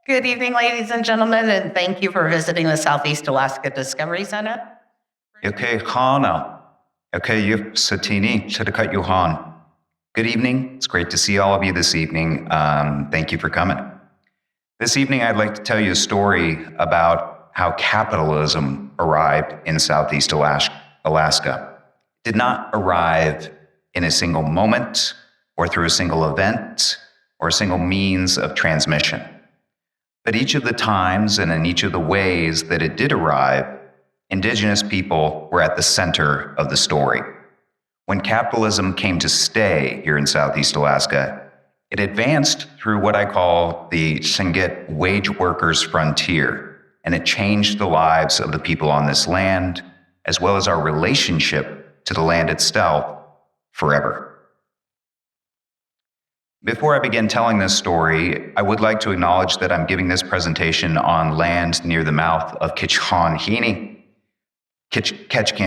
Good evening, ladies and gentlemen, and thank you for visiting the Southeast Alaska Discovery Center. Okay, Hana. Okay, you Satini, Shadakat Yohan. Good evening. It's great to see all of you this evening. Thank you for coming. This evening, I'd like to tell you a story about how capitalism arrived in Southeast Alaska. It did not arrive in a single moment or through a single event or a single means of transmission. But each of the times and in each of the ways that it did arrive, Indigenous people were at the center of the story. When capitalism came to stay here in Southeast Alaska, it advanced through what I call the Tlingit Wageworkers Frontier, and it changed the lives of the people on this land, as well as our relationship to the land itself forever. Before I begin telling this story, I would like to acknowledge that I'm giving this presentation on land near the mouth of Ketchikan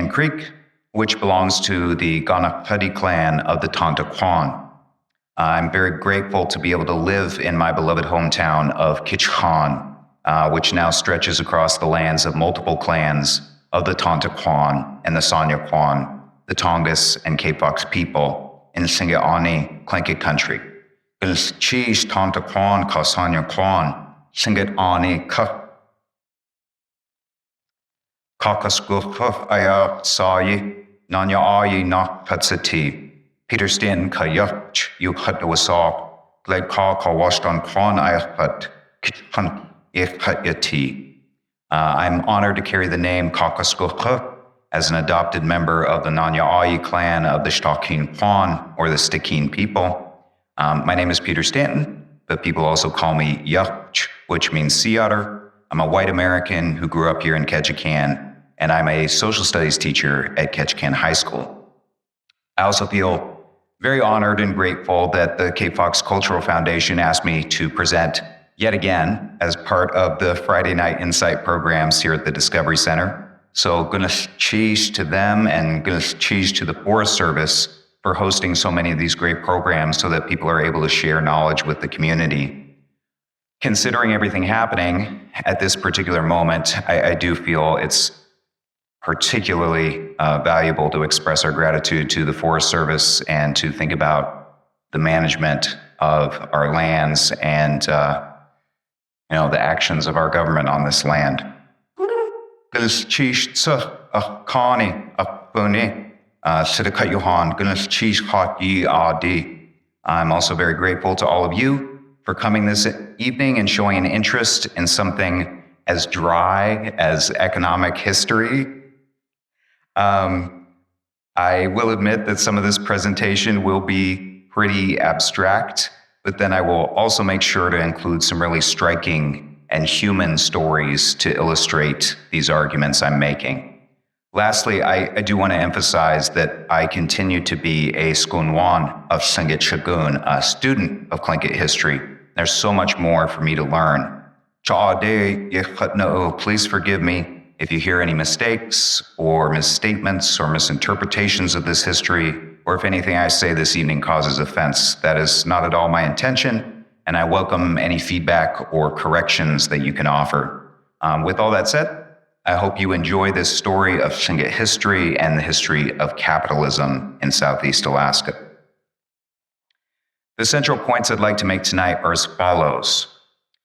Creek, which belongs to the Ganapudi clan of the Tontaquan. I'm very grateful to be able to live in my beloved hometown of Ketchikan, which now stretches across the lands of multiple clans of the Tontaquan and the Sanyaquan, the Tongass and Cape Fox people in Singaani Tlingit country. Cheese Tontaquan ka Sanyaquan, Singaani ka Kakaskuh aya sayi, Nanya ayi na patsati, Peter Stanton ka yuch, you hut to us all, Glad ka washton kwan ayat, Kithan yati. I'm honored to carry the name Kakaskuh as an adopted member of the Nanya Ayi clan of the Shtakin Kwan, or the Stikine people. My name is Peter Stanton, but people also call me Yuch, which means sea otter. I'm a white American who grew up here in Ketchikan, and I'm a social studies teacher at Ketchikan High School. I also feel very honored and grateful that the Cape Fox Cultural Foundation asked me to present yet again as part of the Friday Night Insight programs here at the Discovery Center. So goodness cheese to them and goodness cheese to the Forest Service for hosting so many of these great programs so that people are able to share knowledge with the community. Considering everything happening at this particular moment, I do feel it's particularly valuable to express our gratitude to the Forest Service and to think about the management of our lands and the actions of our government on this land. I'm also very grateful to all of you for coming this evening and showing an interest in something as dry as economic history. I will admit that some of this presentation will be pretty abstract, but then I will also make sure to include some really striking and human stories to illustrate these arguments I'm making. Lastly, I do want to emphasize that I continue to be a Skunwan of Tlingit Shagun, a student of Tlingit history. There's so much more for me to learn. Please forgive me if you hear any mistakes or misstatements or misinterpretations of this history, or if anything I say this evening causes offense. That is not at all my intention, and I welcome any feedback or corrections that you can offer. With all that said, I hope you enjoy this story of Tlingit history and the history of capitalism in Southeast Alaska. The central points I'd like to make tonight are as follows.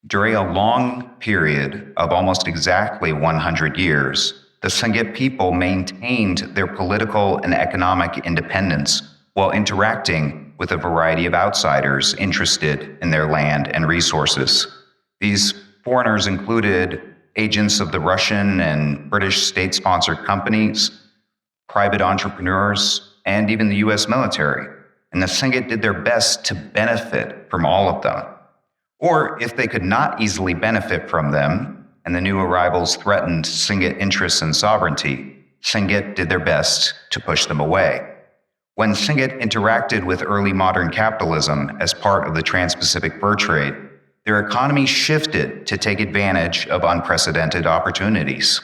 During a long period of almost exactly 100 years, the Tlingit people maintained their political and economic independence while interacting with a variety of outsiders interested in their land and resources. These foreigners included agents of the Russian and British state-sponsored companies, private entrepreneurs, and even the U.S. military. And the Tlingit did their best to benefit from all of them. Or if they could not easily benefit from them, and the new arrivals threatened Tlingit interests and sovereignty, Tlingit did their best to push them away. When Tlingit interacted with early modern capitalism as part of the Trans-Pacific fur trade, their economy shifted to take advantage of unprecedented opportunities.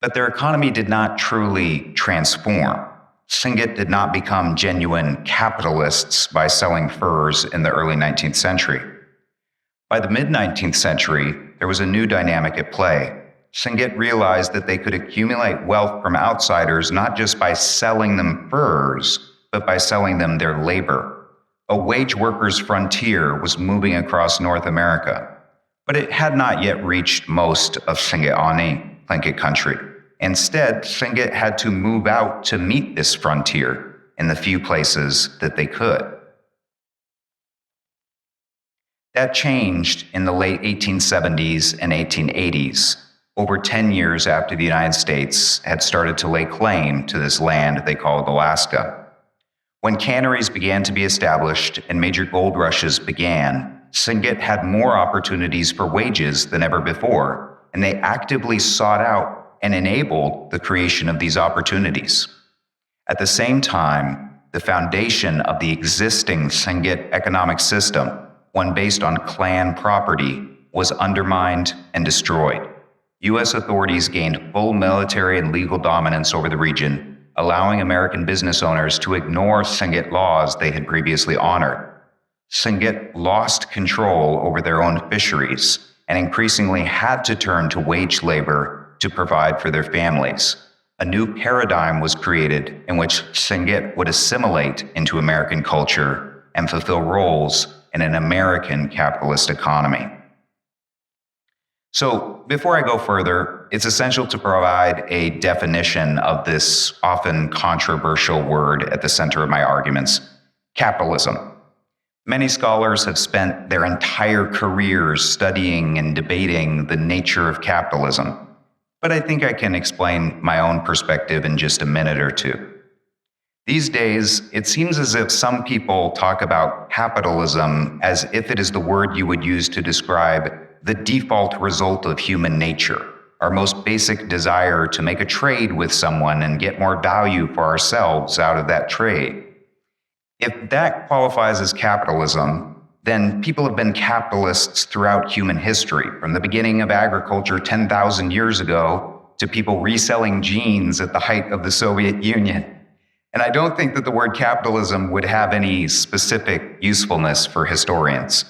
But their economy did not truly transform. Tlingit did not become genuine capitalists by selling furs in the early 19th century. By the mid-19th century, there was a new dynamic at play. Tlingit realized that they could accumulate wealth from outsiders not just by selling them furs, but by selling them their labor. A wage workers' frontier was moving across North America, but it had not yet reached most of Tlingit country. Instead, Tlingit had to move out to meet this frontier in the few places that they could. That changed in the late 1870s and 1880s, over 10 years after the United States had started to lay claim to this land they called Alaska. When canneries began to be established and major gold rushes began, Tlingit had more opportunities for wages than ever before, and they actively sought out and enabled the creation of these opportunities. At the same time, the foundation of the existing Tlingit economic system, one based on clan property, was undermined and destroyed. U.S. authorities gained full military and legal dominance over the region, allowing American business owners to ignore Tlingit laws they had previously honored. Tlingit lost control over their own fisheries and increasingly had to turn to wage labor to provide for their families. A new paradigm was created in which Tlingit would assimilate into American culture and fulfill roles in an American capitalist economy. So, before I go further, it's essential to provide a definition of this often controversial word at the center of my arguments: capitalism. Many scholars have spent their entire careers studying and debating the nature of capitalism, but I think I can explain my own perspective in just a minute or two. These days, it seems as if some people talk about capitalism as if it is the word you would use to describe the default result of human nature, our most basic desire to make a trade with someone and get more value for ourselves out of that trade. If that qualifies as capitalism, then people have been capitalists throughout human history, from the beginning of agriculture 10,000 years ago to people reselling jeans at the height of the Soviet Union. And I don't think that the word capitalism would have any specific usefulness for historians.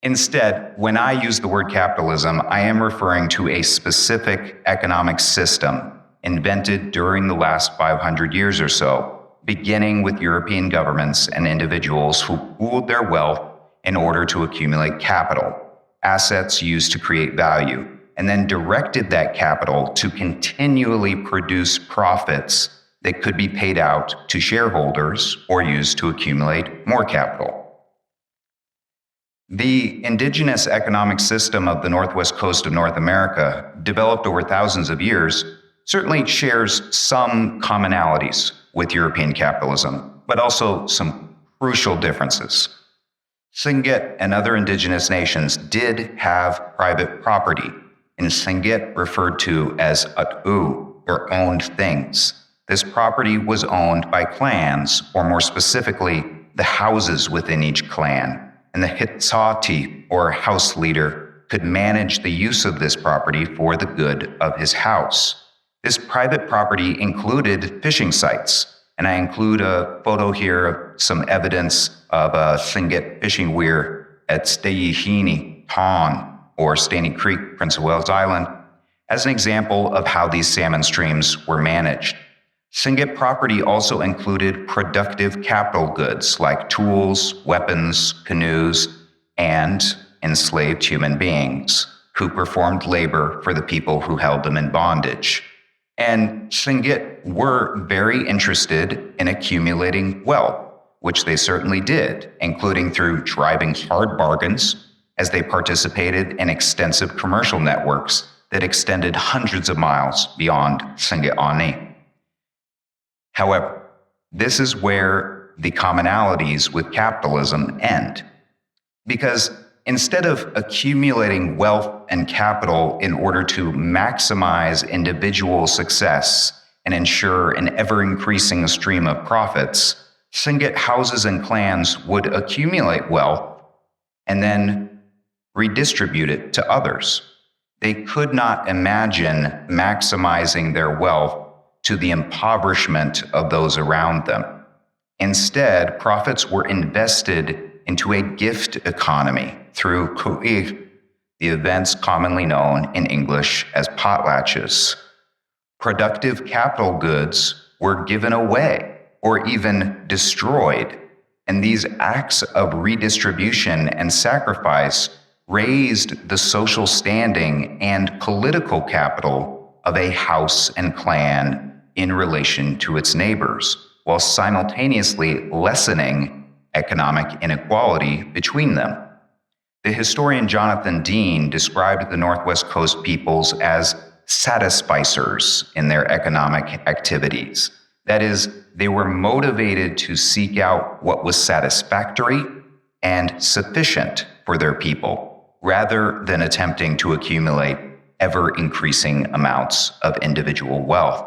Instead, when I use the word capitalism, I am referring to a specific economic system invented during the last 500 years or so, beginning with European governments and individuals who pooled their wealth in order to accumulate capital, assets used to create value, and then directed that capital to continually produce profits that could be paid out to shareholders or used to accumulate more capital. The indigenous economic system of the northwest coast of North America, developed over thousands of years, certainly shares some commonalities with European capitalism, but also some crucial differences. Tlingit and other indigenous nations did have private property, in Tlingit referred to as at'u, or owned things. This property was owned by clans, or more specifically, the houses within each clan, and the hitsati, or house leader, could manage the use of this property for the good of his house. This private property included fishing sites, and I include a photo here of some evidence of a Tlingit fishing weir at Stayihini, Tawn, or Staney Creek, Prince of Wales Island, as an example of how these salmon streams were managed. Tlingit property also included productive capital goods like tools, weapons, canoes, and enslaved human beings who performed labor for the people who held them in bondage. And Tlingit were very interested in accumulating wealth, which they certainly did, including through driving hard bargains as they participated in extensive commercial networks that extended hundreds of miles beyond Tlingit. However, this is where the commonalities with capitalism end. Because instead of accumulating wealth and capital in order to maximize individual success and ensure an ever-increasing stream of profits, Tlingit houses and clans would accumulate wealth and then redistribute it to others. They could not imagine maximizing their wealth to the impoverishment of those around them. Instead, profits were invested into a gift economy through ku'ir, the events commonly known in English as potlatches. Productive capital goods were given away or even destroyed, and these acts of redistribution and sacrifice raised the social standing and political capital of a house and clan in relation to its neighbors, while simultaneously lessening economic inequality between them. The historian Jonathan Dean described the Northwest Coast peoples as satisficers in their economic activities. That is, they were motivated to seek out what was satisfactory and sufficient for their people, rather than attempting to accumulate ever-increasing amounts of individual wealth.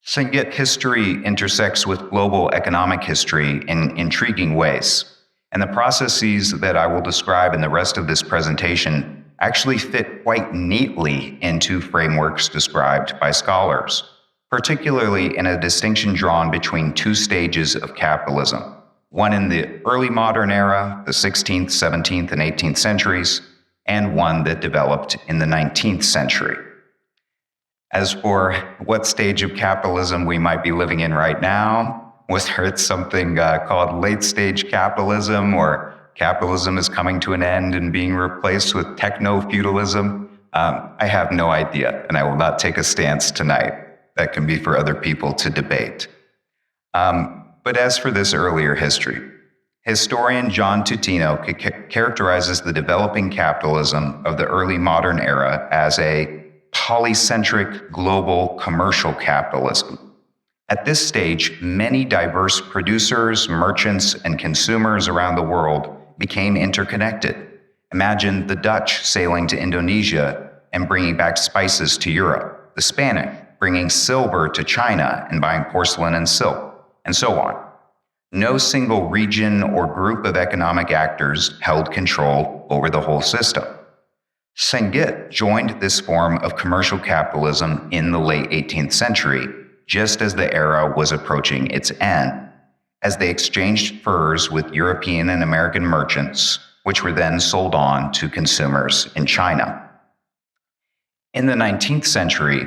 Tlingit history intersects with global economic history in intriguing ways, and the processes that I will describe in the rest of this presentation actually fit quite neatly into frameworks described by scholars, particularly in a distinction drawn between two stages of capitalism, one in the early modern era, the 16th, 17th, and 18th centuries, and one that developed in the 19th century. As for what stage of capitalism we might be living in right now, whether it's something called late-stage capitalism, or capitalism is coming to an end and being replaced with techno-feudalism, I have no idea, and I will not take a stance tonight. That can be for other people to debate. But as for this earlier history, historian John Tutino characterizes the developing capitalism of the early modern era as a polycentric global commercial capitalism. At this stage, many diverse producers, merchants, and consumers around the world became interconnected. Imagine the Dutch sailing to Indonesia and bringing back spices to Europe, the Spanish bringing silver to China and buying porcelain and silk, and so on. No single region or group of economic actors held control over the whole system. Tlingit joined this form of commercial capitalism in the late 18th century, just as the era was approaching its end, as they exchanged furs with European and American merchants, which were then sold on to consumers in China. In the 19th century,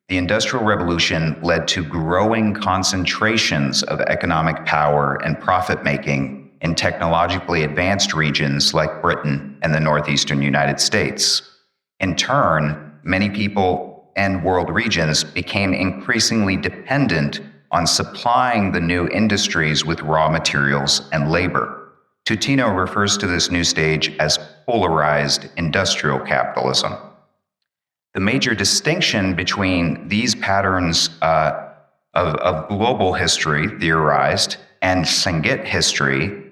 the Industrial Revolution led to growing concentrations of economic power and profit-making in technologically advanced regions like Britain and the northeastern United States. In turn, many people and world regions became increasingly dependent on supplying the new industries with raw materials and labor. Tutino refers to this new stage as polarized industrial capitalism. The major distinction between these patterns of global history theorized and Tlingit history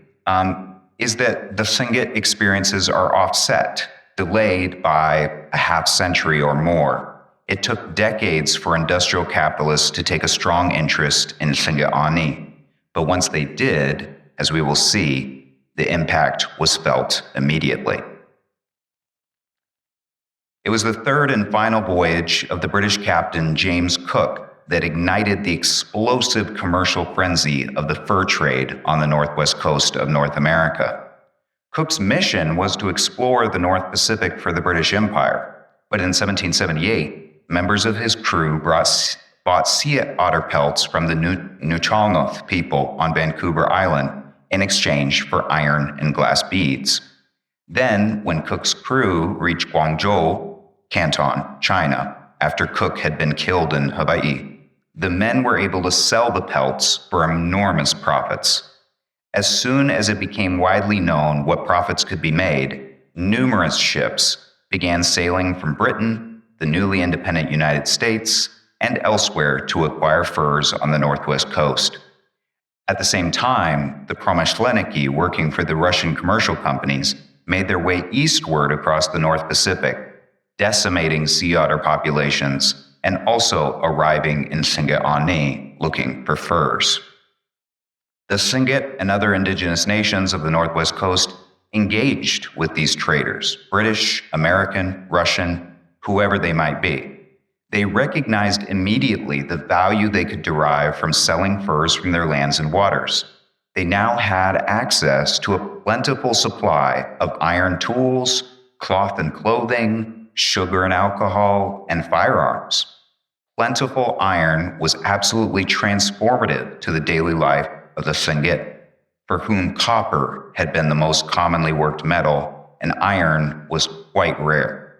is that the Tlingit experiences are offset, delayed by a half century or more. It took decades for industrial capitalists to take a strong interest in Tlingit Ani, but once they did, as we will see, the impact was felt immediately. It was the third and final voyage of the British captain James Cook that ignited the explosive commercial frenzy of the fur trade on the northwest coast of North America. Cook's mission was to explore the North Pacific for the British Empire, but in 1778, members of his crew bought sea otter pelts from the Nuu-chah-nulth people on Vancouver Island in exchange for iron and glass beads. Then, when Cook's crew reached Guangzhou, Canton, China, after Cook had been killed in Hawaii, the men were able to sell the pelts for enormous profits. As soon as it became widely known what profits could be made, numerous ships began sailing from Britain, the newly independent United States, and elsewhere to acquire furs on the northwest coast. At the same time, the Promyshleniki working for the Russian commercial companies made their way eastward across the North Pacific, decimating sea otter populations and also arriving in Tlingit Ani looking for furs. The Tlingit and other indigenous nations of the northwest coast engaged with these traders, British, American, Russian, whoever they might be. They recognized immediately the value they could derive from selling furs from their lands and waters. they now had access to a plentiful supply of iron tools, cloth and clothing, sugar and alcohol, and firearms. Plentiful iron was absolutely transformative to the daily life of the Tlingit, for whom copper had been the most commonly worked metal and iron was quite rare.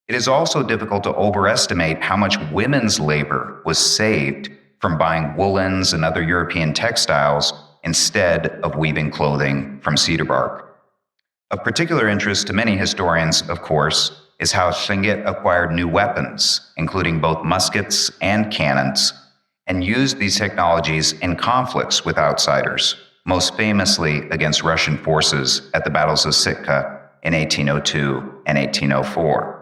It is also difficult to overestimate how much women's labor was saved from buying woolens and other European textiles instead of weaving clothing from cedar bark. Of particular interest to many historians, of course, is how Tlingit acquired new weapons, including both muskets and cannons, and used these technologies in conflicts with outsiders, most famously against Russian forces at the battles of Sitka in 1802 and 1804.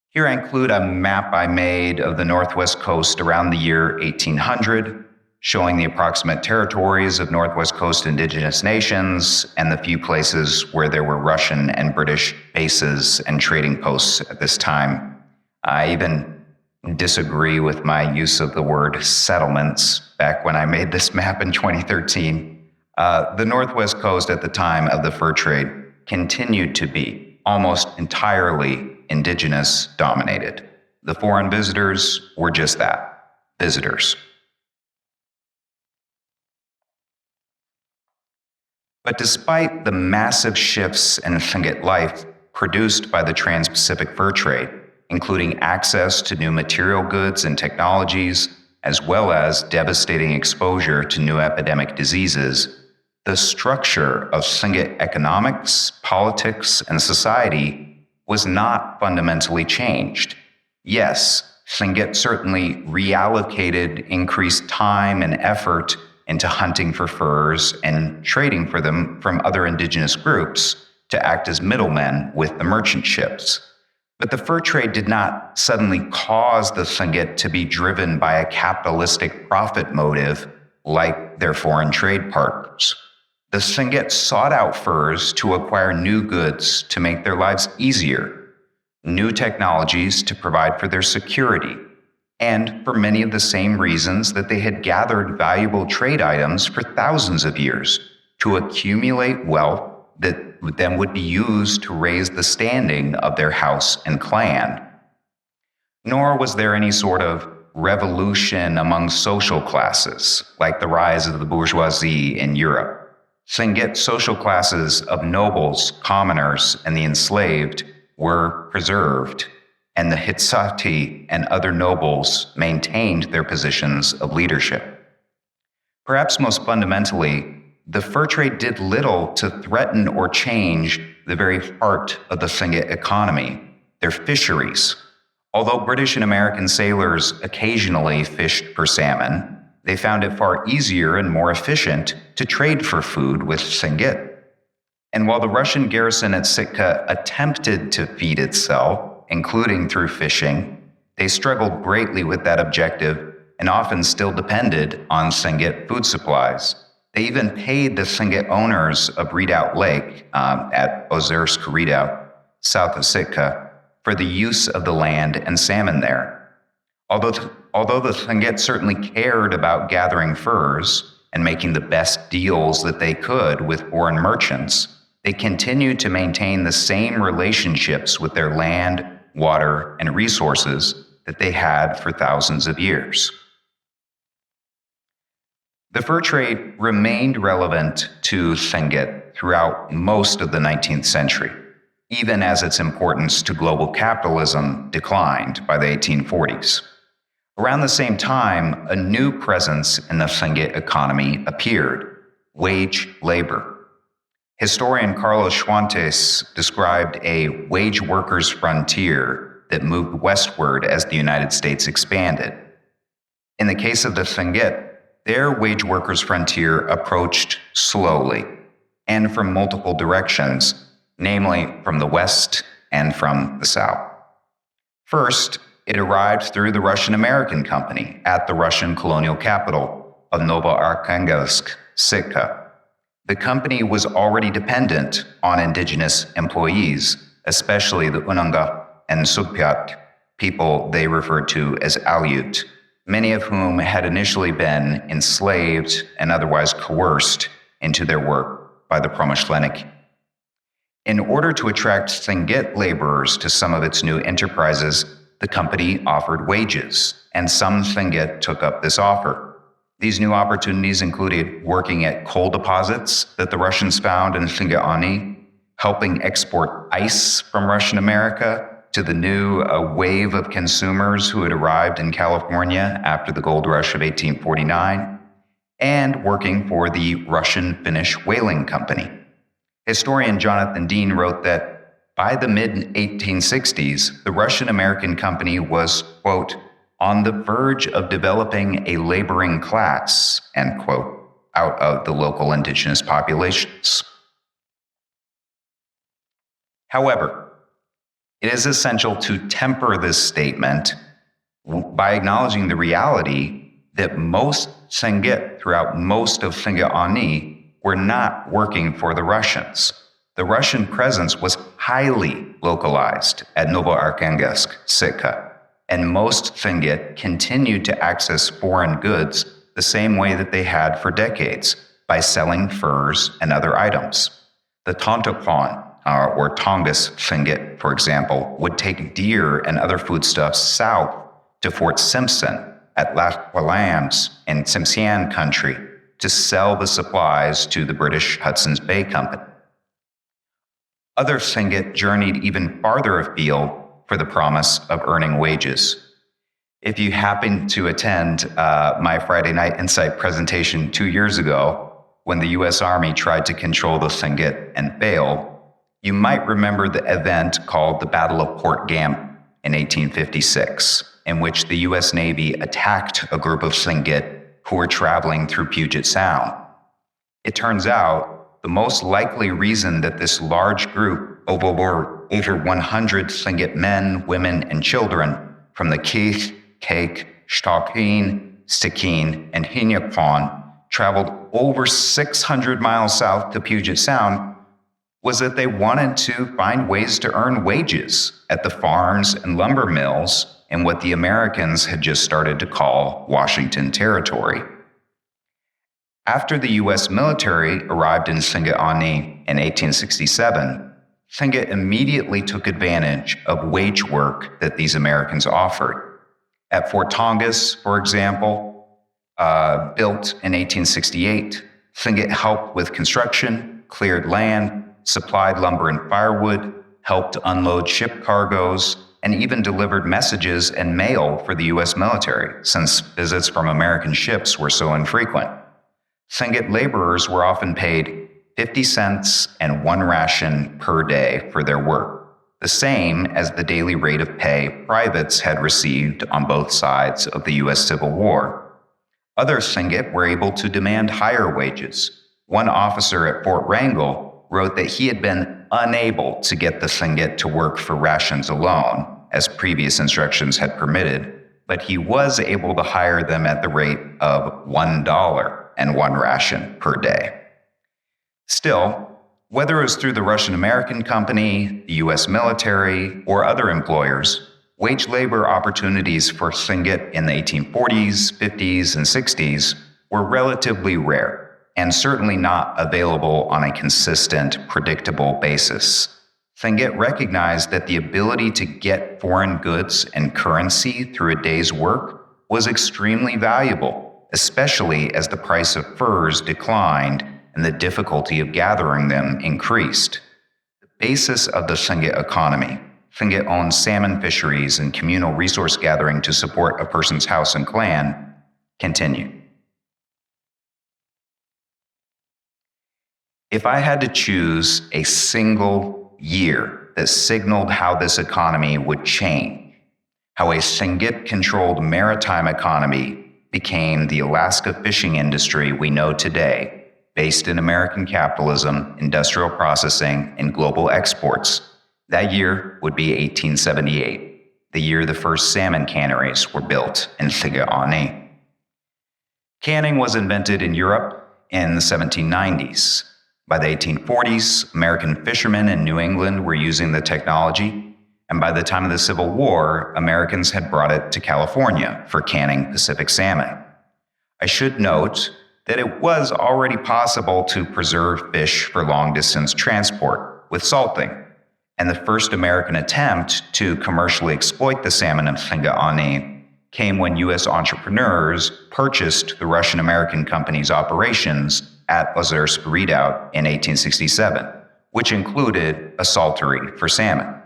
Here I include a map I made of the Northwest Coast around the year 1800, showing the approximate territories of Northwest Coast indigenous nations and the few places where there were Russian and British bases and trading posts at this time. I even disagree with my use of the word settlements back when I made this map in 2013. The Northwest Coast at the time of the fur trade continued to be almost entirely indigenous dominated. The foreign visitors were just that, visitors. But despite the massive shifts in Tlingit life produced by the Trans-Pacific fur trade, including access to new material goods and technologies, as well as devastating exposure to new epidemic diseases, the structure of Tlingit economics, politics, and society was not fundamentally changed. Yes, Tlingit certainly reallocated increased time and effort into hunting for furs and trading for them from other indigenous groups to act as middlemen with the merchant ships. But the fur trade did not suddenly cause the Tlingit to be driven by a capitalistic profit motive like their foreign trade partners. The Tlingit sought out furs to acquire new goods to make their lives easier, new technologies to provide for their security, and for many of the same reasons that they had gathered valuable trade items for thousands of years to accumulate wealth that then would be used to raise the standing of their house and clan. Nor was there any sort of revolution among social classes, like the rise of the bourgeoisie in Europe. Tlingit social classes of nobles, commoners, and the enslaved were preserved, and the Hitsati and other nobles maintained their positions of leadership. Perhaps most fundamentally, the fur trade did little to threaten or change the very heart of the Tlingit economy, their fisheries. Although British and American sailors occasionally fished for salmon, they found it far easier and more efficient to trade for food with Tlingit. And while the Russian garrison at Sitka attempted to feed itself, including through fishing, they struggled greatly with that objective and often still depended on Tlingit food supplies. They even paid the Tlingit owners of Redoubt Lake at Ozersk Redoubt, south of Sitka, for the use of the land and salmon there. Although the Tlingit certainly cared about gathering furs and making the best deals that they could with foreign merchants, they continued to maintain the same relationships with their land, water, and resources that they had for thousands of years. The fur trade remained relevant to Tlingit throughout most of the 19th century, even as its importance to global capitalism declined by the 1840s. Around the same time, a new presence in the Tlingit economy appeared: wage labor. Historian Carlos Schwantes described a wage workers frontier that moved westward as the United States expanded. In the case of the Tlingit, their wage workers frontier approached slowly and from multiple directions, namely from the west and from the south. First, it arrived through the Russian-American Company at the Russian colonial capital of Novoarkhangelsk, Sitka. The company was already dependent on indigenous employees, especially the Unanga and Sugpiat, people they referred to as Aleut, many of whom had initially been enslaved and otherwise coerced into their work by the Promișlenici. In order to attract Tlingit laborers to some of its new enterprises, the company offered wages, and some Tlingit took up this offer. These new opportunities included working at coal deposits that the Russians found in Tlingit, helping export ice from Russian America to the new wave of consumers who had arrived in California after the gold rush of 1849, and working for the Russian-Finnish Whaling Company. Historian Jonathan Dean wrote that by the mid-1860s, the Russian-American company was, quote, on the verge of developing a laboring class, end quote, out of the local indigenous populations. However, it is essential to temper this statement by acknowledging the reality that most Tlingit throughout most of Tlingit were not working for the Russians. The Russian presence was highly localized at Novoarkhanggelsk, Sitka, and most Tlingit continued to access foreign goods the same way that they had for decades, by selling furs and other items. The Tontoquen, or Tongass Tlingit, for example, would take deer and other foodstuffs south to Fort Simpson at Las Qualams in Tsimshian country to sell the supplies to the British Hudson's Bay Company. Other Tlingit journeyed even farther afield for the promise of earning wages. If you happened to attend my Friday Night Insight presentation 2 years ago, when the U.S. Army tried to control the Tlingit and failed, you might remember the event called the Battle of Port Gamp in 1856, in which the U.S. Navy attacked a group of Tlingit who were traveling through Puget Sound. It turns out the most likely reason that this large group of over 100 Tlingit men, women, and children from the Keith, Cake, Stalkeen, Stikeen, and Hinyakpon traveled over 600 miles south to Puget Sound was that they wanted to find ways to earn wages at the farms and lumber mills in what the Americans had just started to call Washington Territory. After the U.S. military arrived in Tlingit in 1867, Tlingit immediately took advantage of wage work that these Americans offered. At Fort Tongass, for example, built in 1868, Tlingit helped with construction, cleared land, supplied lumber and firewood, helped unload ship cargoes, and even delivered messages and mail for the U.S. military, since visits from American ships were so infrequent. Tlingit laborers were often paid 50 cents and 1 ration per day for their work, the same as the daily rate of pay privates had received on both sides of the U.S. Civil War. Other Tlingit were able to demand higher wages. One officer at Fort Wrangell wrote that he had been unable to get the Tlingit to work for rations alone, as previous instructions had permitted, but he was able to hire them at the rate of $1 and 1 ration per day. Still, whether it was through the Russian-American company, the U.S. military, or other employers, wage labor opportunities for Tlingit in the 1840s, 50s, and 60s were relatively rare, and certainly not available on a consistent, predictable basis. Tlingit recognized that the ability to get foreign goods and currency through a day's work was extremely valuable, especially as the price of furs declined and the difficulty of gathering them increased. The basis of the Tlingit economy, Tlingit owned salmon fisheries and communal resource gathering to support a person's house and clan, continued. If I had to choose a single year that signaled how this economy would change, how a Tlingit-controlled maritime economy became the Alaska fishing industry we know today, based in American capitalism, industrial processing, and global exports, that year would be 1878, the year the first salmon canneries were built in Tlingit. Canning was invented in Europe in the 1790s. By the 1840s, American fishermen in New England were using the technology, and by the time of the Civil War, Americans had brought it to California for canning Pacific salmon. I should note that it was already possible to preserve fish for long-distance transport with salting, and the first American attempt to commercially exploit the salmon of Tlingit came when U.S. entrepreneurs purchased the Russian-American company's operations at Ozersk Redoubt in 1867, which included a saltery for salmon.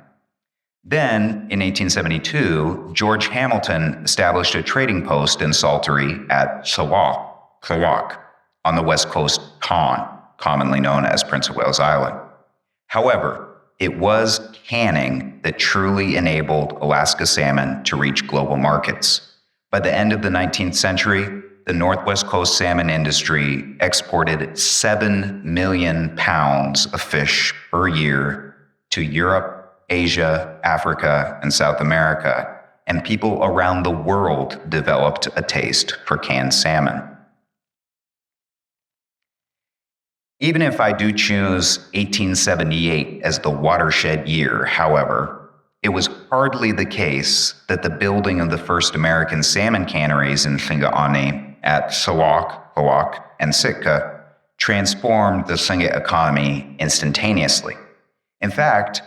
Then, in 1872, George Hamilton established a trading post and saltery at Klawak on the west coast commonly known as Prince of Wales Island. However, it was canning that truly enabled Alaska salmon to reach global markets. By the end of the 19th century, the Northwest Coast salmon industry exported 7 million pounds of fish per year to Europe, Asia, Africa, and South America, and people around the world developed a taste for canned salmon. Even if I do choose 1878 as the watershed year, however, it was hardly the case that the building of the first American salmon canneries in Tlingit at Klawak, and Sitka transformed the Tlingit economy instantaneously. In fact,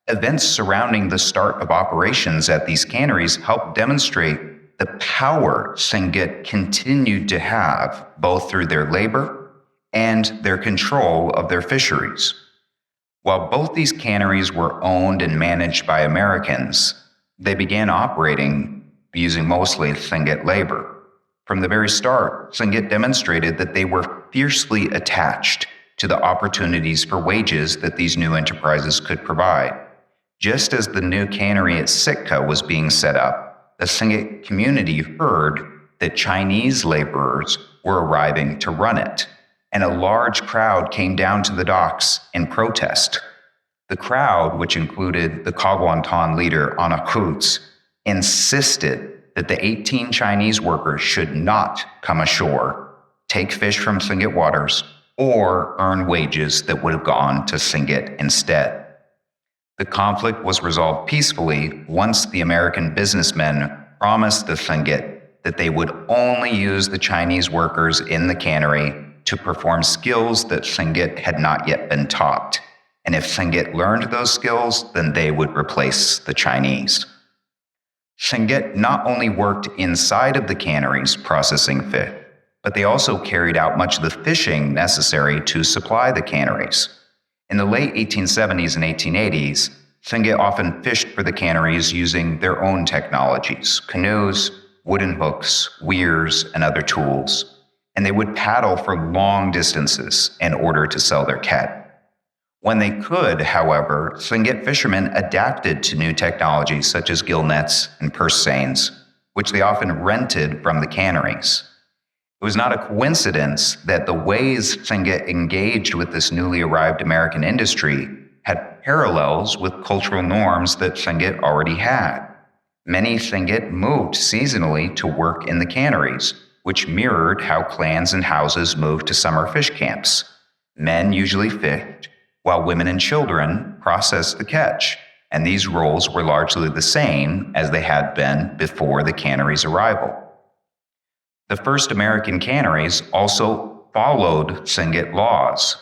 events surrounding the start of operations at these canneries helped demonstrate the power Tlingit continued to have, both through their labor and their control of their fisheries. While both these canneries were owned and managed by Americans, they began operating using mostly Tlingit labor. From the very start, Tlingit demonstrated that they were fiercely attached to the opportunities for wages that these new enterprises could provide. Just as the new cannery at Sitka was being set up, the Tlingit community heard that Chinese laborers were arriving to run it, and a large crowd came down to the docks in protest. The crowd, which included the Kagwantan leader Anna Kutz, insisted that the 18 Chinese workers should not come ashore, take fish from Tlingit waters, or earn wages that would have gone to Tlingit instead. The conflict was resolved peacefully once the American businessmen promised the Tlingit that they would only use the Chinese workers in the cannery to perform skills that Tlingit had not yet been taught. And if Tlingit learned those skills, then they would replace the Chinese. Tlingit not only worked inside of the canneries processing fish, but they also carried out much of the fishing necessary to supply the canneries. In the late 1870s and 1880s, Tlingit often fished for the canneries using their own technologies, canoes, wooden hooks, weirs, and other tools, and they would paddle for long distances in order to sell their catch. When they could, however, Tlingit fishermen adapted to new technologies such as gill nets and purse seines, which they often rented from the canneries. It was not a coincidence that the ways Tlingit engaged with this newly arrived American industry had parallels with cultural norms that Tlingit already had. Many Tlingit moved seasonally to work in the canneries, which mirrored how clans and houses moved to summer fish camps. Men usually fished, while women and children processed the catch, and these roles were largely the same as they had been before the cannery's arrival. The first American canneries also followed Tlingit laws.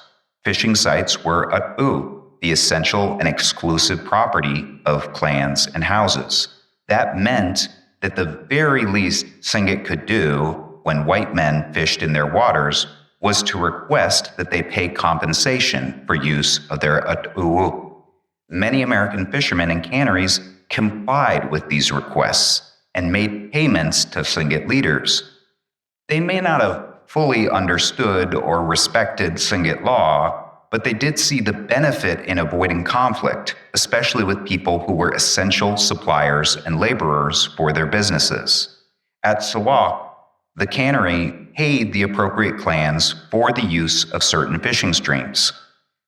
Fishing sites were at'u, the essential and exclusive property of clans and houses. That meant that the very least Tlingit could do when white men fished in their waters was to request that they pay compensation for use of their at'u. Many American fishermen and canneries complied with these requests and made payments to Tlingit leaders. They may not have fully understood or respected Tlingit law, but they did see the benefit in avoiding conflict, especially with people who were essential suppliers and laborers for their businesses. At Klawak, the cannery paid the appropriate clans for the use of certain fishing streams.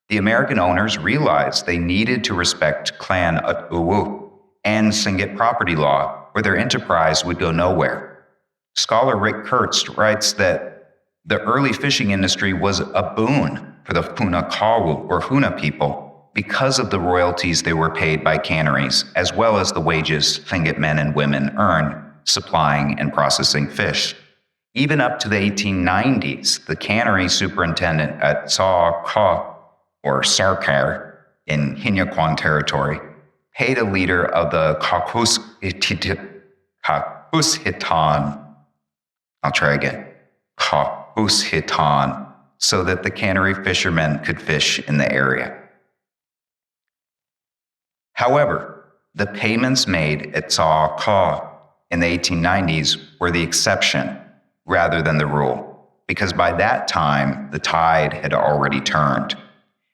The American owners realized they needed to respect clan at'u and Tlingit property law, or their enterprise would go nowhere. Scholar Rick Kurtz writes that the early fishing industry was a boon for the Punakawu or Huna people, because of the royalties they were paid by canneries, as well as the wages Tlingit men and women earned supplying and processing fish. Even up to the 1890s, the cannery superintendent at Ka, or Sarkar, in Hinyaquan territory, paid a leader of the Kahushitan, so that the cannery fishermen could fish in the area. However, the payments made at Ka in the 1890s were the exception rather than the rule, because by that time the tide had already turned.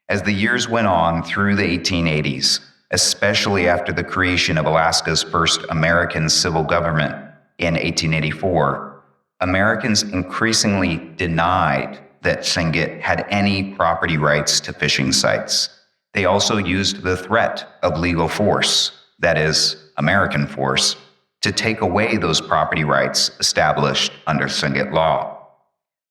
As the years went on through the 1880s, especially after the creation of Alaska's first American civil government in 1884, Americans increasingly denied that Tlingit had any property rights to fishing sites. They also used the threat of legal force, that is, American force, to take away those property rights established under Tlingit law.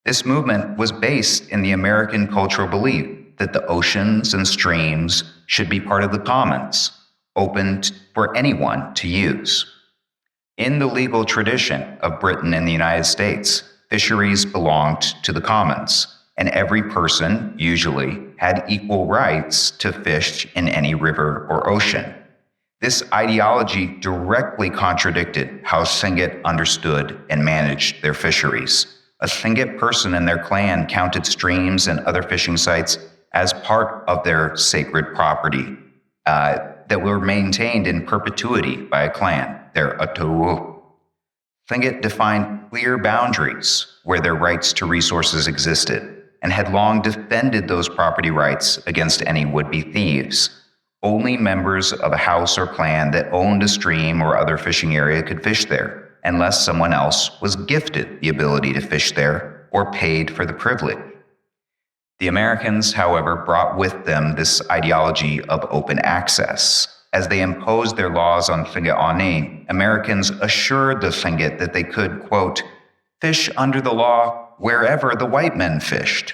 This movement was based in the American cultural belief that the oceans and streams should be part of the commons, open for anyone to use. In the legal tradition of Britain and the United States, fisheries belonged to the commons, and every person usually had equal rights to fish in any river or ocean. This ideology directly contradicted how Tlingit understood and managed their fisheries. A Tlingit person and their clan counted streams and other fishing sites as part of their sacred property that were maintained in perpetuity by a clan, their Atu'u. Tlingit defined clear boundaries where their rights to resources existed and had long defended those property rights against any would-be thieves. Only members of a house or clan that owned a stream or other fishing area could fish there, unless someone else was gifted the ability to fish there or paid for the privilege. The Americans, however, brought with them this ideology of open access. As they imposed their laws on Tlingit, Americans assured the Tlingit that they could, quote, fish under the law wherever the white men fished.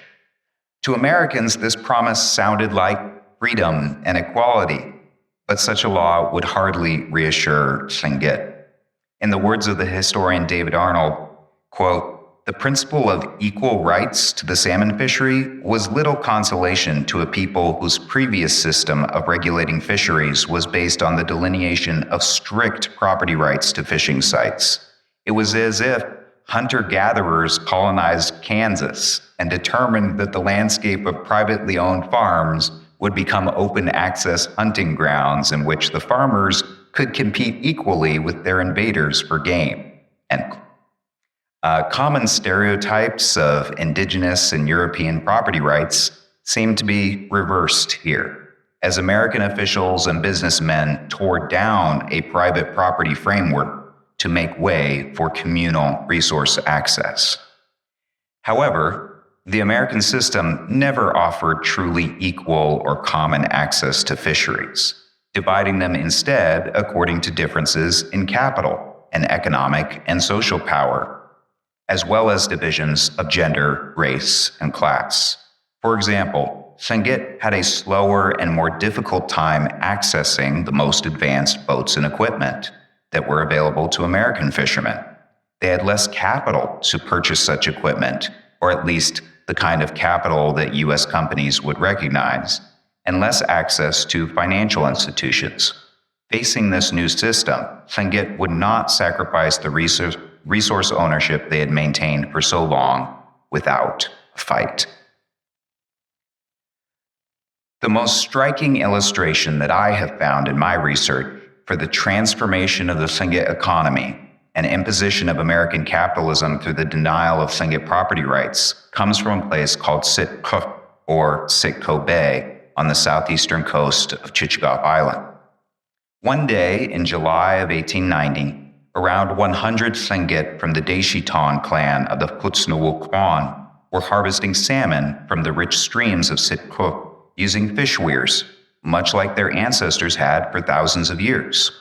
To Americans, this promise sounded like freedom and equality, but such a law would hardly reassure Tlingit. In the words of the historian David Arnold, quote, the principle of equal rights to the salmon fishery was little consolation to a people whose previous system of regulating fisheries was based on the delineation of strict property rights to fishing sites. It was as if hunter-gatherers colonized Kansas and determined that the landscape of privately owned farms would become open-access hunting grounds in which the farmers could compete equally with their invaders for game. And common stereotypes of indigenous and European property rights seem to be reversed here, as American officials and businessmen tore down a private property framework to make way for communal resource access. However, the American system never offered truly equal or common access to fisheries, dividing them instead according to differences in capital and economic and social power, as well as divisions of gender, race, and class. For example, Tlingit had a slower and more difficult time accessing the most advanced boats and equipment that were available to American fishermen. They had less capital to purchase such equipment, or at least the kind of capital that U.S. companies would recognize, and less access to financial institutions. Facing this new system, Tlingit would not sacrifice the resource ownership they had maintained for so long without a fight. The most striking illustration that I have found in my research for the transformation of the Tlingit economy and imposition of American capitalism through the denial of Tlingit property rights comes from a place called Sitka, or Sitko Bay, on the southeastern coast of Ketchikan Island. One day in July of 1890, around 100 Tlingit from the Deshiton clan of the Kutsunawukwan were harvesting salmon from the rich streams of Sitka using fish weirs, much like their ancestors had for thousands of years.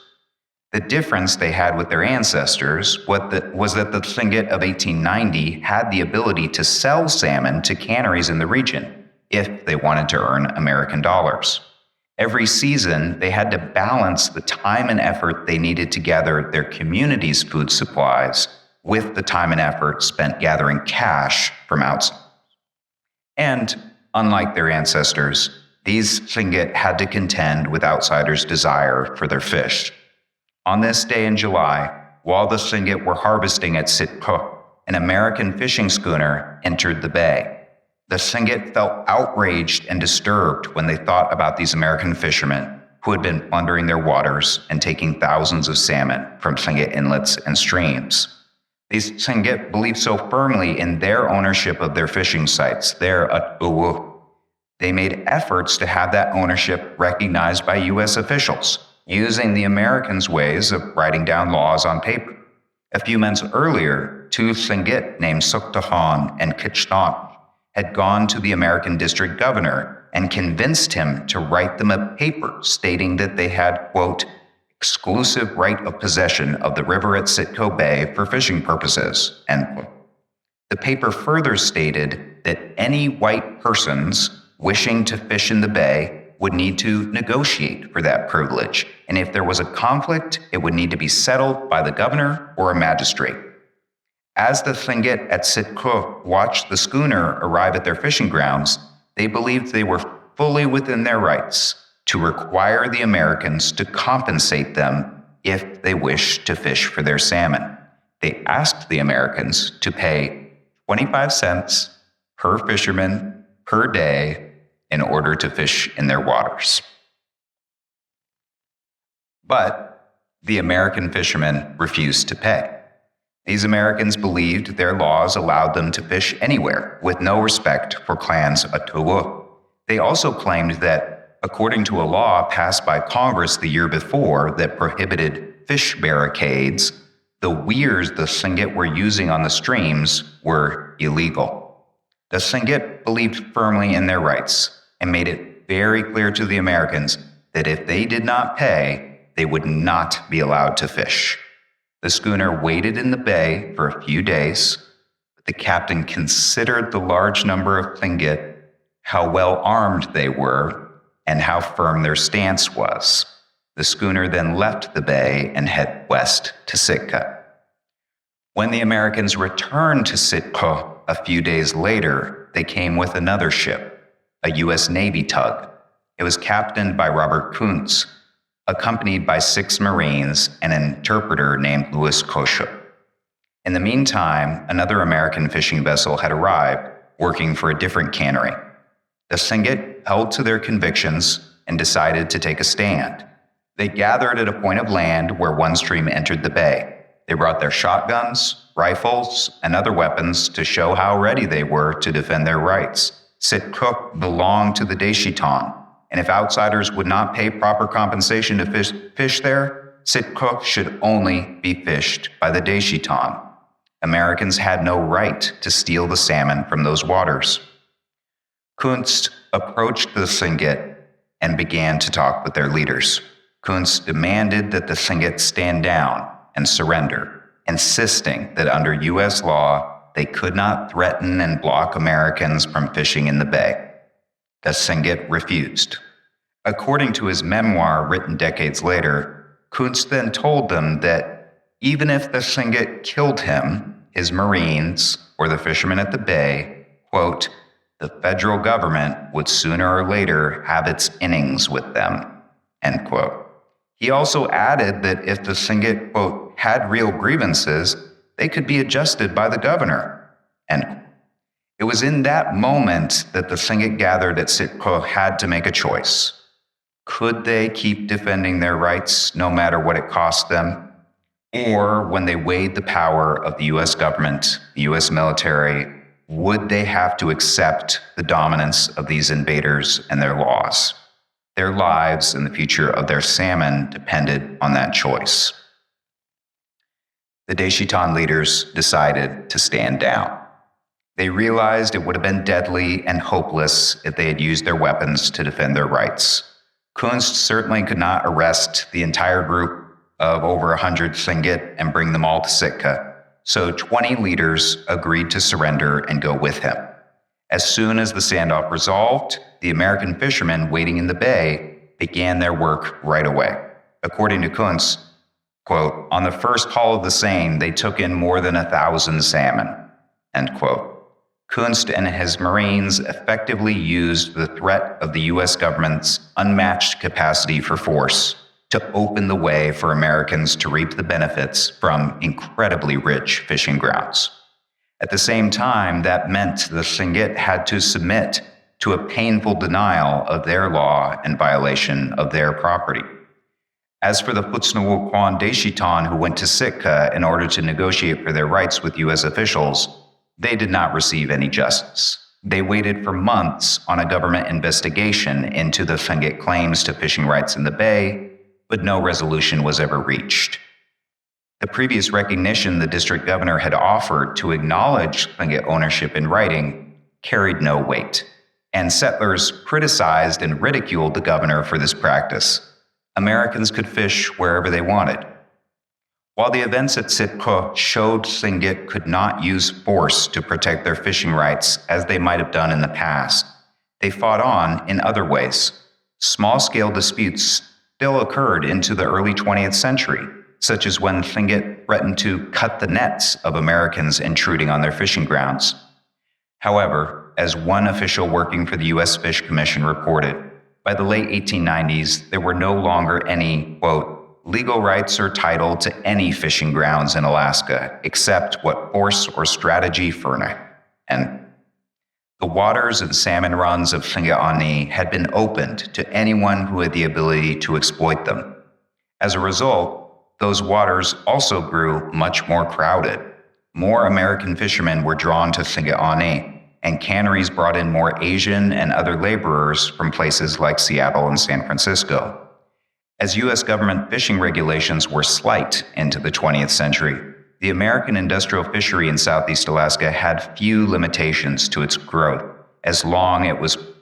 The difference they had with their ancestors was that the Tlingit of 1890 had the ability to sell salmon to canneries in the region if they wanted to earn American dollars. Every season, they had to balance the time and effort they needed to gather their community's food supplies with the time and effort spent gathering cash from outside. And unlike their ancestors, these Tlingit had to contend with outsiders' desire for their fish. On this day in July, while the Tlingit were harvesting at Sitka, an American fishing schooner entered the bay. The Tlingit felt outraged and disturbed when they thought about these American fishermen who had been plundering their waters and taking thousands of salmon from Tlingit inlets and streams. These Tlingit believed so firmly in their ownership of their fishing sites, their at'uwu. They made efforts to have that ownership recognized by U.S. officials, using the Americans' ways of writing down laws on paper. A few months earlier, two Tlingit named Suktahan and Ketchikan had gone to the American district governor and convinced him to write them a paper stating that they had, quote, exclusive right of possession of the river at Sitka Bay for fishing purposes, end quote. The paper further stated that any white persons wishing to fish in the bay would need to negotiate for that privilege, and if there was a conflict, it would need to be settled by the governor or a magistrate. As the Tlingit at Sitka watched the schooner arrive at their fishing grounds, they believed they were fully within their rights to require the Americans to compensate them if they wished to fish for their salmon. They asked the Americans to pay 25 cents per fisherman per day in order to fish in their waters. But the American fishermen refused to pay. These Americans believed their laws allowed them to fish anywhere with no respect for clans' at'uwu. They also claimed that, according to a law passed by Congress the year before that prohibited fish barricades, the weirs the Tlingit were using on the streams were illegal. The Tlingit believed firmly in their rights and made it very clear to the Americans that if they did not pay, they would not be allowed to fish. The schooner waited in the bay for a few days, but the captain considered the large number of Tlingit, how well armed they were, and how firm their stance was. The schooner then left the bay and headed west to Sitka. When the Americans returned to Sitka a few days later, they came with another ship, a U.S. Navy tug. It was captained by Robert Kuntz, accompanied by 6 Marines and an interpreter named Louis Kosher. In the meantime, another American fishing vessel had arrived, working for a different cannery. The Tlingit held to their convictions and decided to take a stand. They gathered at a point of land where one stream entered the bay. They brought their shotguns, rifles, and other weapons to show how ready they were to defend their rights. Sitka belonged to the Deshitan, and if outsiders would not pay proper compensation to fish there, Sitka should only be fished by the Deshitan. Americans had no right to steal the salmon from those waters. Kuntz approached the Tlingit and began to talk with their leaders. Kuntz demanded that the Tlingit stand down and surrender, insisting that under U.S. law, they could not threaten and block Americans from fishing in the bay. The Tlingit refused. According to his memoir written decades later, Kuntz then told them that even if the Tlingit killed him, his Marines, or the fishermen at the bay, quote, the federal government would sooner or later have its innings with them, end quote. He also added that if the Tlingit, quote, had real grievances, they could be adjusted by the governor, end quote. It was in that moment that the Tlingit gathered at Sitka had to make a choice. Could they keep defending their rights no matter what it cost them? Or when they weighed the power of the U.S. government, the U.S. military, would they have to accept the dominance of these invaders and their laws? Their lives and the future of their salmon depended on that choice. The Deshitan leaders decided to stand down. They realized it would have been deadly and hopeless if they had used their weapons to defend their rights. Kuntz certainly could not arrest the entire group of over 100 Tlingit and bring them all to Sitka, so 20 leaders agreed to surrender and go with him. As soon as the standoff resolved, the American fishermen waiting in the bay began their work right away. According to Kuntz, quote, "On the first haul of the Seine, they took in more than 1,000 salmon," end quote. Kunst and his Marines effectively used the threat of the U.S. government's unmatched capacity for force to open the way for Americans to reap the benefits from incredibly rich fishing grounds. At the same time, that meant the Tlingit had to submit to a painful denial of their law and violation of their property. As for the Putsnawukwan Deshitan who went to Sitka in order to negotiate for their rights with U.S. officials, they did not receive any justice. They waited for months on a government investigation into the Tlingit claims to fishing rights in the bay, but no resolution was ever reached. The previous recognition the district governor had offered to acknowledge Tlingit ownership in writing carried no weight, and settlers criticized and ridiculed the governor for this practice. Americans could fish wherever they wanted. While the events at Sitka showed Tlingit could not use force to protect their fishing rights as they might have done in the past, they fought on in other ways. Small-scale disputes still occurred into the early 20th century, such as when Tlingit threatened to cut the nets of Americans intruding on their fishing grounds. However, as one official working for the U.S. Fish Commission reported, by the late 1890s, there were no longer any, quote, legal rights or title to any fishing grounds in Alaska, except what force or strategy furnished. And the waters and salmon runs of Tlingit had been opened to anyone who had the ability to exploit them. As a result, those waters also grew much more crowded. More American fishermen were drawn to Tlingit, and canneries brought in more Asian and other laborers from places like Seattle and San Francisco. As U.S. government fishing regulations were slight into the 20th century, the American industrial fishery in Southeast Alaska had few limitations to its growth, as long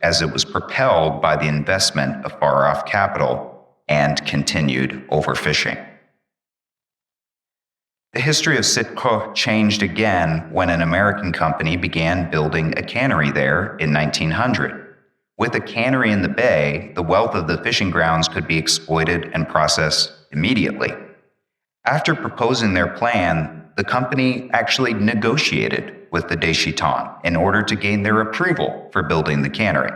as it was propelled by the investment of far-off capital and continued overfishing. The history of Sitka changed again when an American company began building a cannery there in 1900. With a cannery in the bay, the wealth of the fishing grounds could be exploited and processed immediately. After proposing their plan, the company actually negotiated with the Deshitan in order to gain their approval for building the cannery.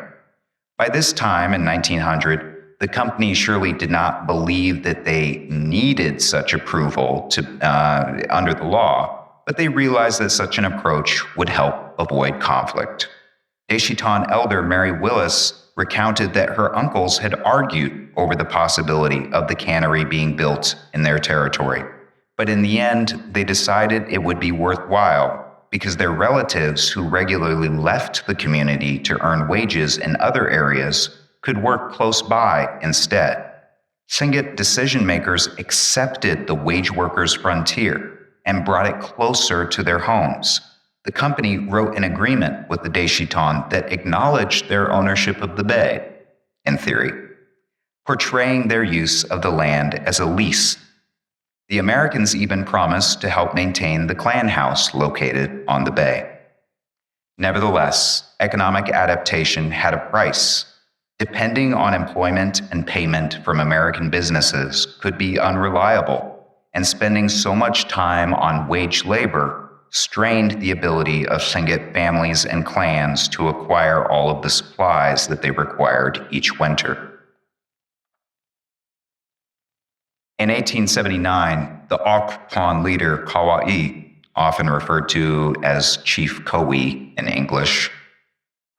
By this time, in 1900, the company surely did not believe that they needed such approval under the law, but they realized that such an approach would help avoid conflict. Deshitan elder Mary Willis recounted that her uncles had argued over the possibility of the cannery being built in their territory, but in the end, they decided it would be worthwhile because their relatives who regularly left the community to earn wages in other areas could work close by instead. Tlingit decision-makers accepted the Wageworkers Frontier and brought it closer to their homes. The company wrote an agreement with the Deshitan that acknowledged their ownership of the bay, in theory, portraying their use of the land as a lease. The Americans even promised to help maintain the clan house located on the bay. Nevertheless, economic adaptation had a price. Depending on employment and payment from American businesses could be unreliable, and spending so much time on wage labor strained the ability of Tlingit families and clans to acquire all of the supplies that they required each winter. In 1879, the Okpon leader Kauai, often referred to as Chief Kauai in English,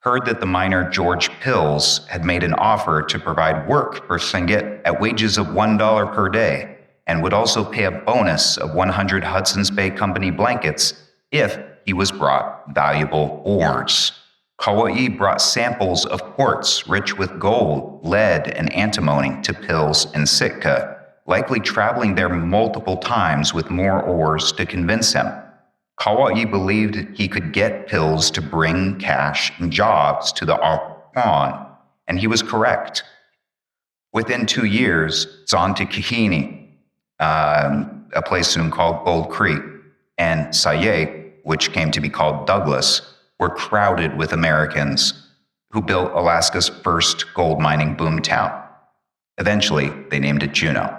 heard that the miner George Pills had made an offer to provide work for Tlingit at wages of $1 per day, and would also pay a bonus of 100 Hudson's Bay Company blankets if he was brought valuable ores. Kauai brought samples of quartz rich with gold, lead, and antimony to Pills and Sitka, likely traveling there multiple times with more ores to convince him. Kauai believed he could get Pills to bring cash and jobs to the Okpon, and he was correct. Within 2 years, Tzantikihini, a place soon called Gold Creek, and Sayek, which came to be called Douglas, were crowded with Americans who built Alaska's first gold mining boomtown. Eventually, they named it Juneau.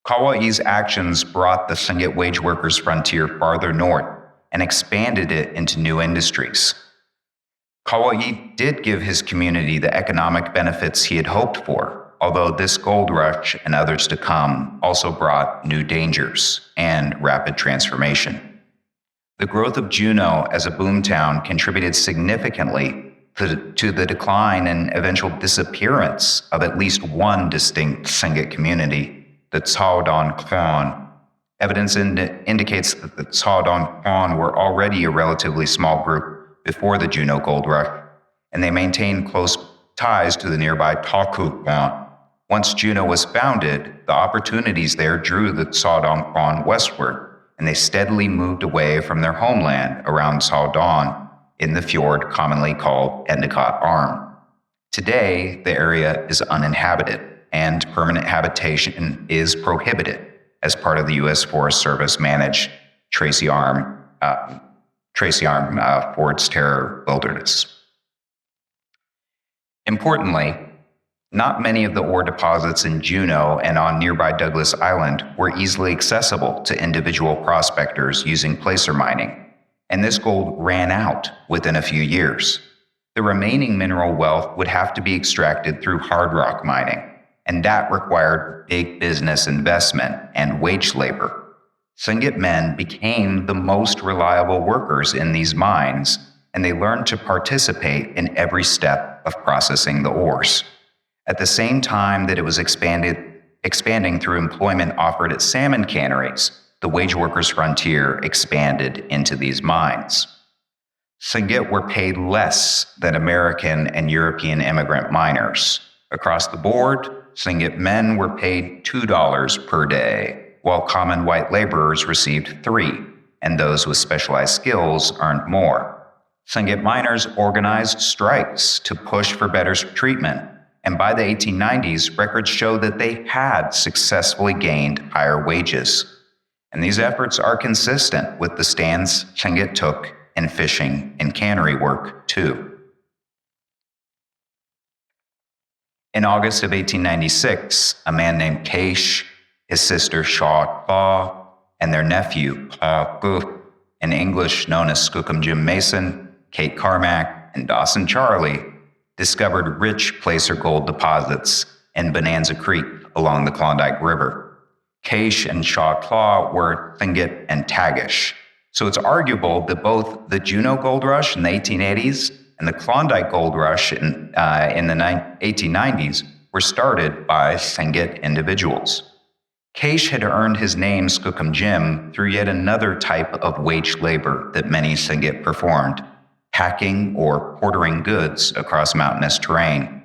Kauai's actions brought the Tlingit Wageworkers Frontier farther north and expanded it into new industries. Kauai did give his community the economic benefits he had hoped for, although this gold rush and others to come also brought new dangers and rapid transformation. The growth of Juneau as a boomtown contributed significantly to the decline and eventual disappearance of at least one distinct Tlingit community, the Tsawdan Kwan. Evidence indicates that the Tsawdan Kwan were already a relatively small group before the Juneau Gold Rush, and they maintained close ties to the nearby Taku Kwan. Once Juneau was founded, the opportunities there drew the Tsawdan Kwan westward, and they steadily moved away from their homeland around Tsawdan in the fjord commonly called Endicott Arm. Today, the area is uninhabited, and permanent habitation is prohibited as part of the U.S. Forest Service managed Tracy Arm Ford's Terror Wilderness. Importantly, not many of the ore deposits in Juneau and on nearby Douglas Island were easily accessible to individual prospectors using placer mining, and this gold ran out within a few years. The remaining mineral wealth would have to be extracted through hard rock mining, and that required big business investment and wage labor. Tlingit men became the most reliable workers in these mines, and they learned to participate in every step of processing the ores. At the same time that it was expanding through employment offered at salmon canneries, the wage workers' frontier expanded into these mines. Tlingit were paid less than American and European immigrant miners. Across the board, Tlingit men were paid $2 per day, while common white laborers received $3, and those with specialized skills earned more. Tlingit miners organized strikes to push for better treatment, and by the 1890s, records show that they had successfully gained higher wages. And these efforts are consistent with the stands Tlingit took in fishing and cannery work, too. In August of 1896, a man named Keish, his sister Shaw Tlaw, and their nephew, Pa Gu, in English known as Skookum Jim Mason, Kate Carmack, and Dawson Charlie, discovered rich placer gold deposits in Bonanza Creek along the Klondike River. Keish and Shaw Tlaw were Tlingit and Tagish, so it's arguable that both the Juneau Gold Rush in the 1880s and the Klondike Gold Rush in the 1890s were started by Tlingit individuals. Keish had earned his name Skookum Jim through yet another type of wage labor that many Tlingit performed, packing or portering goods across mountainous terrain.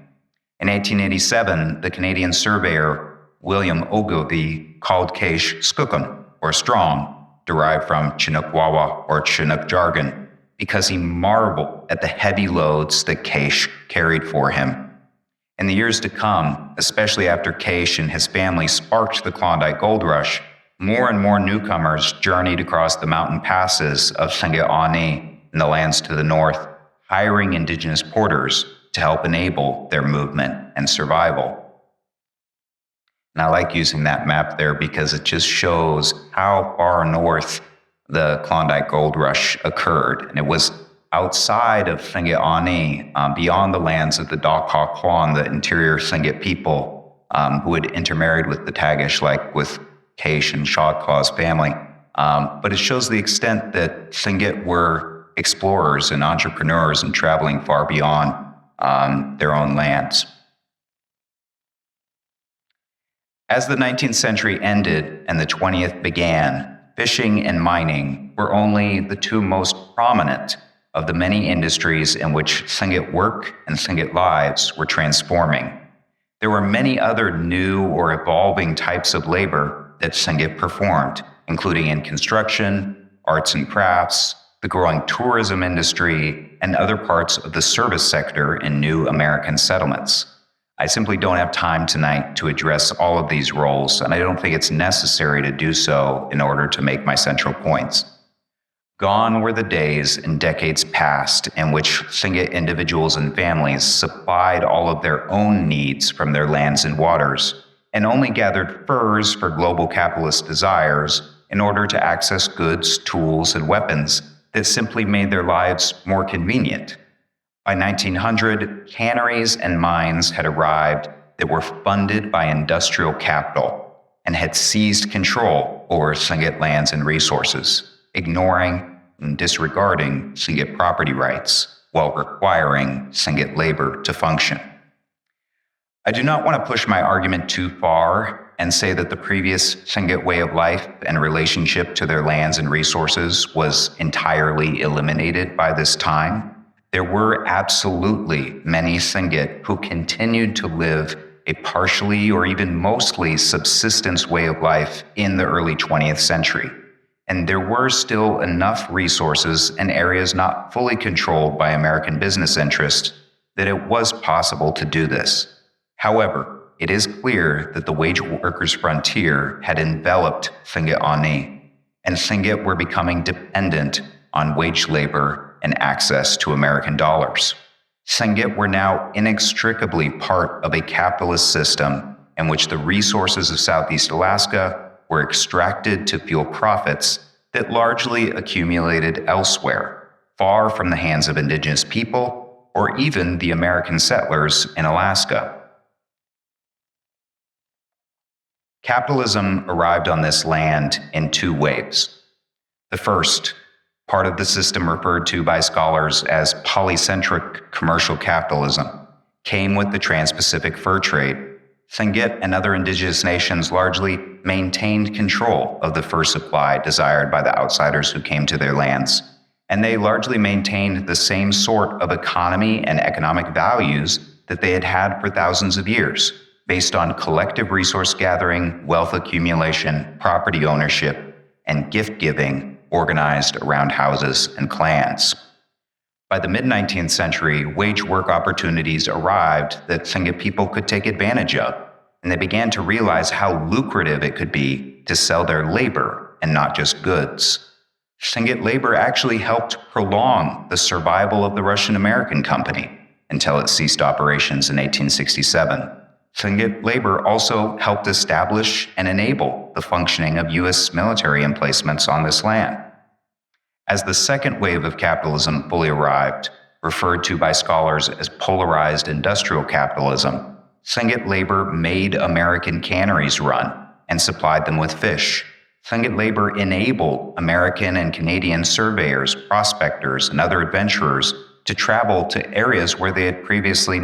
In 1887, the Canadian surveyor William Ogilvie called Keish Skookum, or strong, derived from Chinook Wawa or Chinook jargon, because he marveled at the heavy loads that Keish carried for him. In the years to come, especially after Keish and his family sparked the Klondike Gold Rush, more and more newcomers journeyed across the mountain passes of Tlingit Ani and the lands to the north, hiring indigenous porters to help enable their movement and survival. And I like using that map there because it just shows how far north the Klondike Gold Rush occurred. And it was outside of Tlingit Ani, beyond the lands of the Dakha Kwan, the interior Tlingit people who had intermarried with the Tagish, like with Keish and Shaw Tlaw's family. But it shows the extent that Tlingit were explorers and entrepreneurs and traveling far beyond their own lands. As the 19th century ended and the 20th began, fishing and mining were only the two most prominent of the many industries in which Tlingit work and Tlingit lives were transforming. There were many other new or evolving types of labor that Tlingit performed, including in construction, arts and crafts, the growing tourism industry, and other parts of the service sector in new American settlements. I simply don't have time tonight to address all of these roles, and I don't think it's necessary to do so in order to make my central points. Gone were the days and decades past in which Tlingit individuals and families supplied all of their own needs from their lands and waters, and only gathered furs for global capitalist desires in order to access goods, tools, and weapons that simply made their lives more convenient. By 1900, canneries and mines had arrived that were funded by industrial capital and had seized control over Tlingit lands and resources, ignoring and disregarding Tlingit property rights while requiring Tlingit labor to function. I do not want to push my argument too far and say that the previous Tlingit way of life and relationship to their lands and resources was entirely eliminated by this time. There were absolutely many Tlingit who continued to live a partially or even mostly subsistence way of life in the early 20th century. And there were still enough resources and areas not fully controlled by American business interests that it was possible to do this. However, it is clear that the wage workers' frontier had enveloped Tlingit Ani, and Tlingit were becoming dependent on wage labor and access to American dollars. Tlingit were now inextricably part of a capitalist system in which the resources of Southeast Alaska were extracted to fuel profits that largely accumulated elsewhere, far from the hands of indigenous people or even the American settlers in Alaska. Capitalism arrived on this land in two waves. The first, part of the system referred to by scholars as polycentric commercial capitalism, came with the Trans-Pacific fur trade. Tlingit and other indigenous nations largely maintained control of the fur supply desired by the outsiders who came to their lands, and they largely maintained the same sort of economy and economic values that they had had for thousands of years, based on collective resource gathering, wealth accumulation, property ownership, and gift-giving organized around houses and clans. By the mid-19th century, wage work opportunities arrived that Tlingit people could take advantage of, and they began to realize how lucrative it could be to sell their labor and not just goods. Tlingit labor actually helped prolong the survival of the Russian-American Company until it ceased operations in 1867. Tlingit labor also helped establish and enable the functioning of U.S. military emplacements on this land. As the second wave of capitalism fully arrived, referred to by scholars as polarized industrial capitalism, Tlingit labor made American canneries run and supplied them with fish. Tlingit labor enabled American and Canadian surveyors, prospectors, and other adventurers to travel to areas where they had previously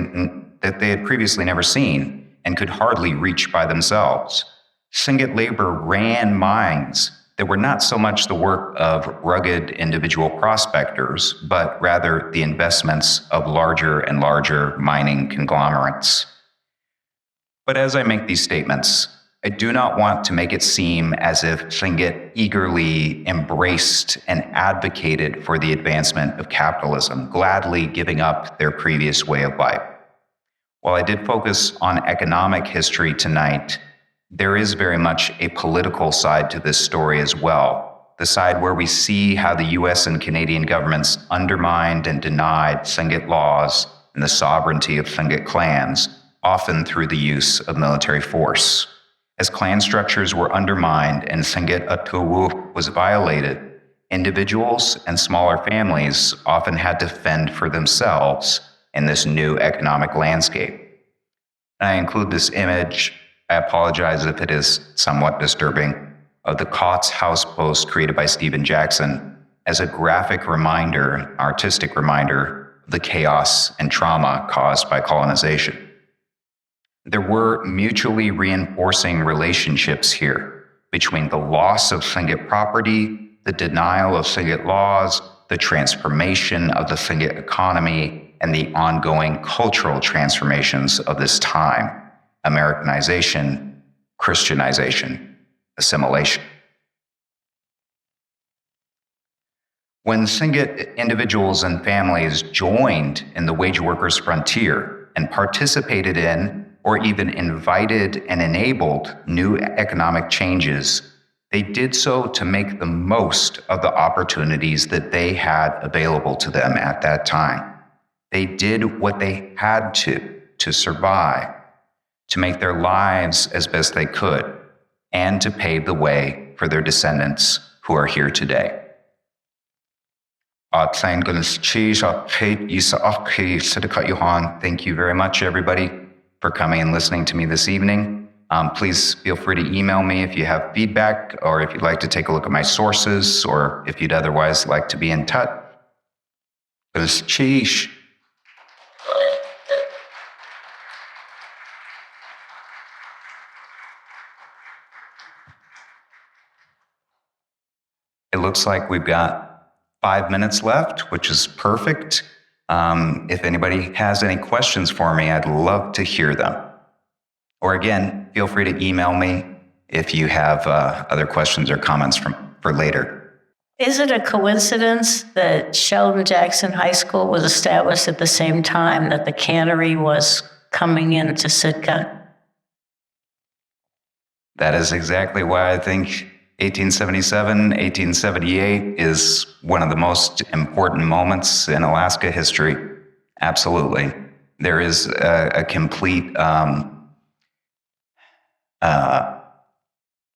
never seen and could hardly reach by themselves. Tlingit labor ran mines that were not so much the work of rugged individual prospectors, but rather the investments of larger and larger mining conglomerates. But as I make these statements, I do not want to make it seem as if Tlingit eagerly embraced and advocated for the advancement of capitalism, gladly giving up their previous way of life. While I did focus on economic history tonight, there is very much a political side to this story as well, the side where we see how the US and Canadian governments undermined and denied Tlingit laws and the sovereignty of Tlingit clans, often through the use of military force. As clan structures were undermined and Tlingit Atuwu was violated, individuals and smaller families often had to fend for themselves in this new economic landscape. And I include this image, I apologize if it is somewhat disturbing, of the Cots house post created by Stephen Jackson as a graphic reminder, artistic reminder of the chaos and trauma caused by colonization. There were mutually reinforcing relationships here between the loss of Tlingit property, the denial of Tlingit laws, the transformation of the Tlingit economy, and the ongoing cultural transformations of this time: Americanization, Christianization, assimilation. When Tlingit individuals and families joined in the wage workers' frontier and participated in, or even invited and enabled new economic changes, They did so to make the most of the opportunities that they had available to them at that time. They did what they had to survive, to make their lives as best they could, and to pave the way for their descendants who are here today. Thank you very much, everybody, for coming and listening to me this evening. Please feel free to email me if you have feedback, or if you'd like to take a look at my sources, or if you'd otherwise like to be in touch. It looks like we've got 5 minutes left, which is perfect. If anybody has any questions for me, I'd love to hear them. Or again, feel free to email me if you have other questions or comments for later. Is it a coincidence that Sheldon Jackson High School was established at the same time that the cannery was coming into Sitka? That is exactly why I think 1877, 1878 is one of the most important moments in Alaska history. Absolutely. There is a complete,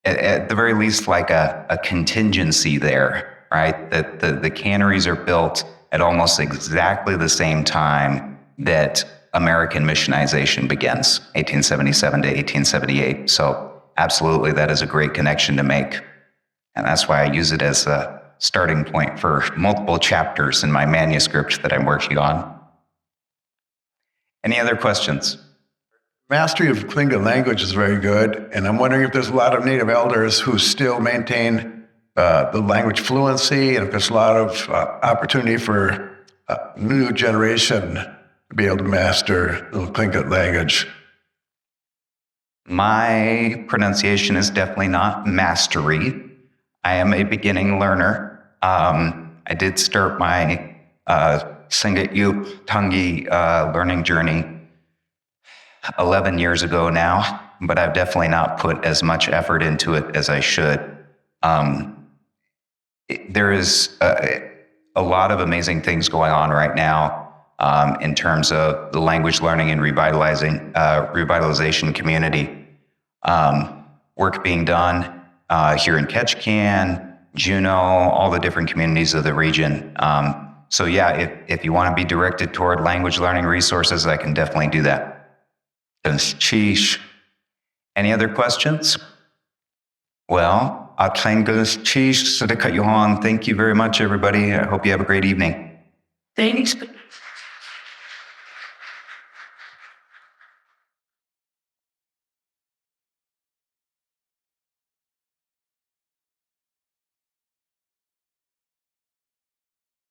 at the very least, like a contingency there, right? That the canneries are built at almost exactly the same time that American missionization begins, 1877 to 1878. So absolutely, that is a great connection to make. And that's why I use it as a starting point for multiple chapters in my manuscript that I'm working on. Any other questions? Mastery of Tlingit language is very good, and I'm wondering if there's a lot of Native elders who still maintain the language fluency, and if there's a lot of opportunity for new generation to be able to master the Tlingit language. My pronunciation is definitely not mastery. I am a beginning learner. I did start my Tlingit Tangi learning journey 11 years ago now, but I've definitely not put as much effort into it as I should. There is a lot of amazing things going on right now in terms of the language learning and revitalization community. Work being done here in Ketchikan, Juneau, all the different communities of the region. So yeah, if you want to be directed toward language learning resources, I can definitely do that. Any other questions? Well, thank you very much, everybody. I hope you have a great evening. Thanks.